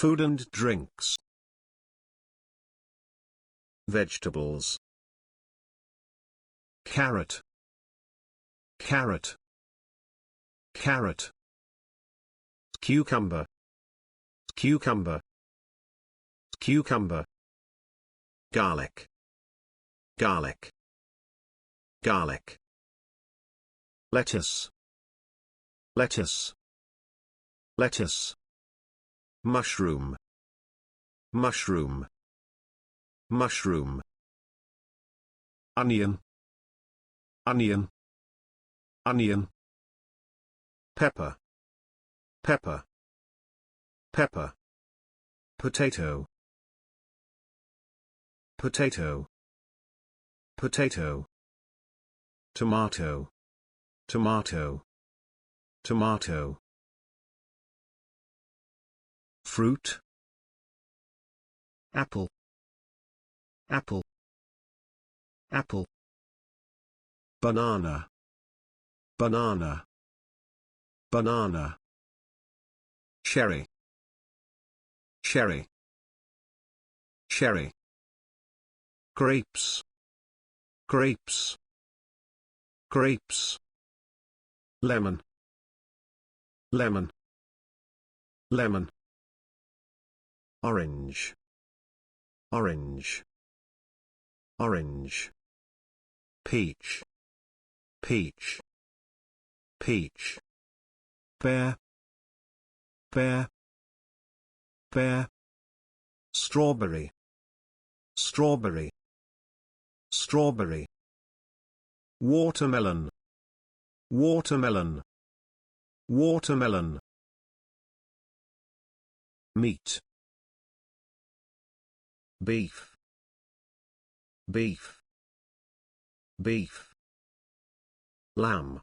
Food and drinks. Vegetables. Carrot. Carrot. Carrot. Cucumber. Cucumber. Cucumber. Garlic. Garlic. Garlic. Lettuce. Lettuce. Lettuce. Mushroom. Mushroom. Mushroom. Onion. Onion. Onion. Pepper. Pepper. Pepper. Potato. Potato. Potato. Tomato. Tomato. Tomato. Fruit. Apple. Apple. Apple. Banana. Banana. Banana. Cherry. Cherry. Cherry. Grapes. Grapes. Grapes. Lemon. Lemon. Lemon. Orange. Orange. Orange. Peach. Peach. Peach. Pear. Pear. Pear. Strawberry. Strawberry. Strawberry. Watermelon. Watermelon. Watermelon. Meat. Beef. Beef. Beef. Lamb.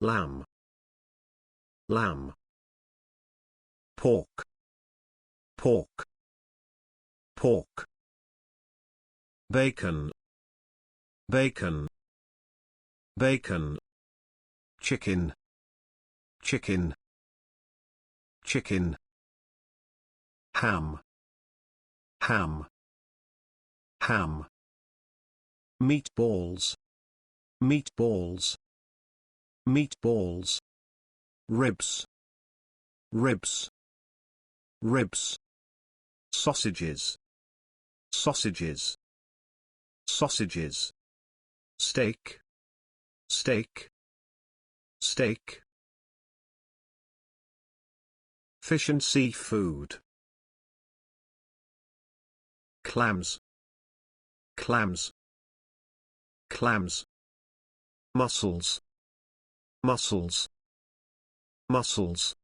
Lamb. Lamb. Pork. Pork. Pork. Bacon. Bacon. Bacon. Chicken. Chicken. Chicken. Ham. Ham. Ham. Meatballs. Meatballs. Meatballs. Ribs. Ribs. Ribs. Sausages. Sausages. Sausages. Steak. Steak. Steak. Fish and seafood. Clams. Clams. Clams. Mussels. Mussels. Mussels.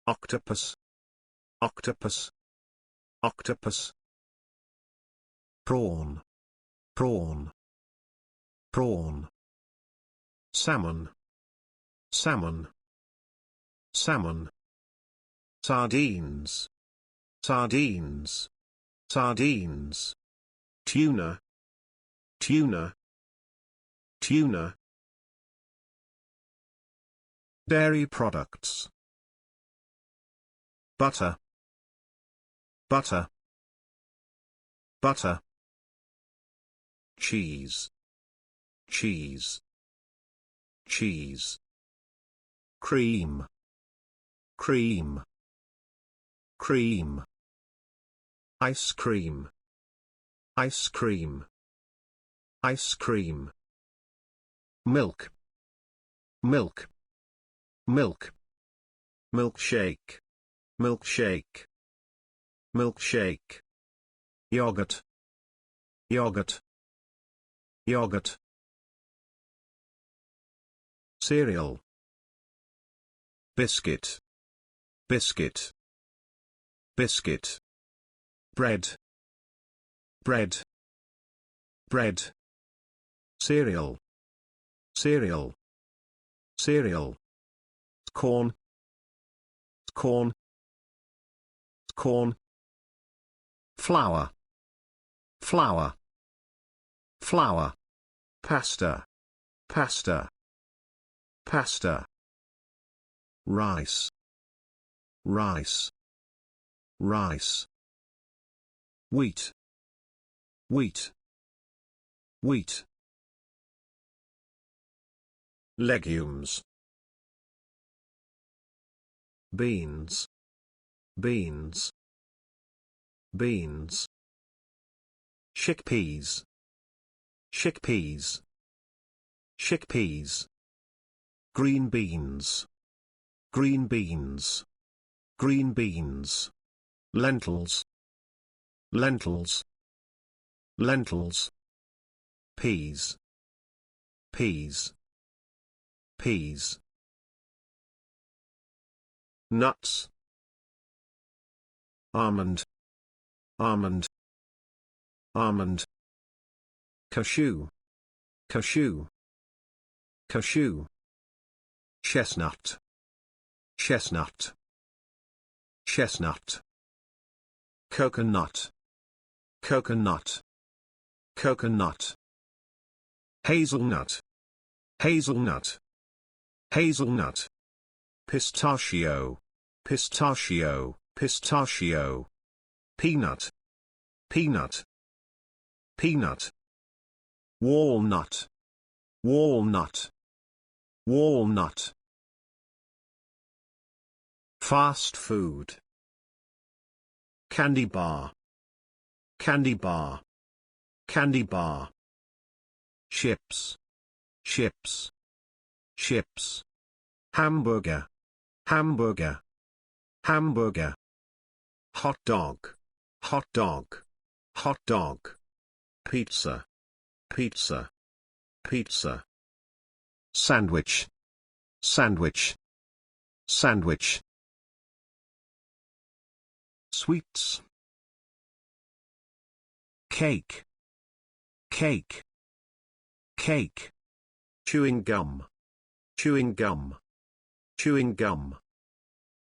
Octopus. Octopus. Octopus. Prawn. Prawn. Prawn. Salmon. Salmon. Salmon. Sardines. Sardines. Sardines. Tuna. Tuna. Tuna. Dairy products. Butter. Butter. Butter. Cheese. Cheese. Cheese. Cream. Cream. Cream. Ice cream. Ice cream. Ice cream. Milk. Milk. Milk. Milkshake. Milkshake. Milkshake. Yogurt. Yogurt. Yogurt. Cereal. Biscuit. Biscuit. Biscuit. Bread. Bread. Bread. Cereal. Cereal. Cereal. Corn. Corn. Corn. Flour. Flour. Flour. Pasta. Pasta. Pasta. Rice. Rice. rice, wheat, wheat, wheat. Legumes, beans, beans, beans. Chickpeas, chickpeas, chickpeas. Green beans, green beans, green beans. Lentils, lentils, lentils. Peas, peas, peas. Nuts, almond, almond, almond. Cashew, cashew, cashew. Chestnut, chestnut, chestnut. Coconut, coconut, coconut. Hazelnut, hazelnut, hazelnut. Pistachio, pistachio, pistachio. Peanut, peanut, peanut. Walnut, walnut, walnut. Fast food. Candy bar, candy bar, candy bar. Chips, chips, chips. Hamburger, hamburger, hamburger. Hot dog, hot dog, hot dog. Pizza, pizza, pizza. Sandwich, sandwich, sandwich. Sweets. Cake, cake, cake. Chewing gum, chewing gum, chewing gum.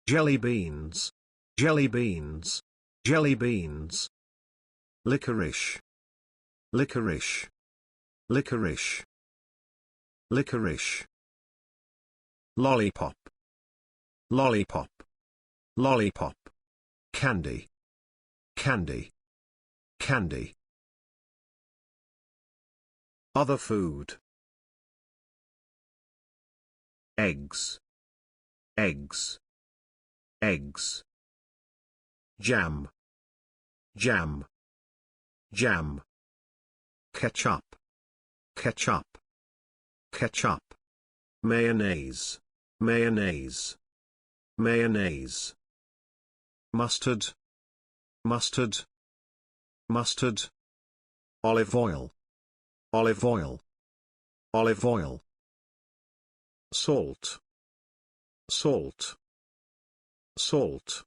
Jelly beans, jelly beans, jelly beans. Licorice, licorice, licorice, licorice. Lollipop, lollipop, lollipop. Candy, candy, candy. Other food. Eggs, eggs, eggs. Jam, jam, jam. Ketchup, ketchup, ketchup. Mayonnaise, mayonnaise, mayonnaise. Mustard, mustard, mustard. Olive oil, olive oil, olive oil. Salt, salt, salt.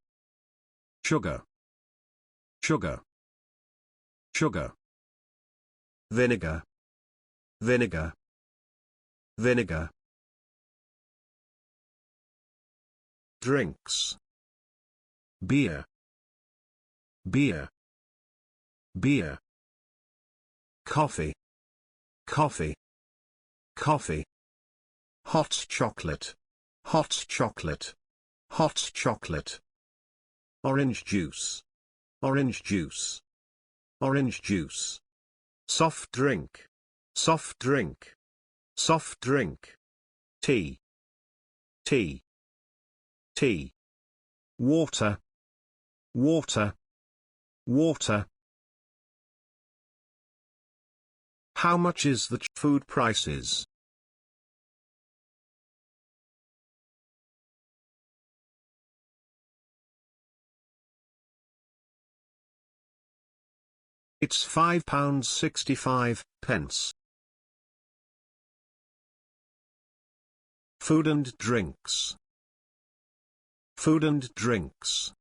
Sugar, sugar, sugar. Vinegar, vinegar, vinegar. Drinks. Beer, beer, beer. Coffee, coffee, coffee. Hot chocolate, hot chocolate, hot chocolate. Orange juice, orange juice, orange juice. Soft drink, soft drink, soft drink. Tea, tea, tea. Water, water, water. How much is the food prices? It's £5.65. Food and drinks. Food and drinks.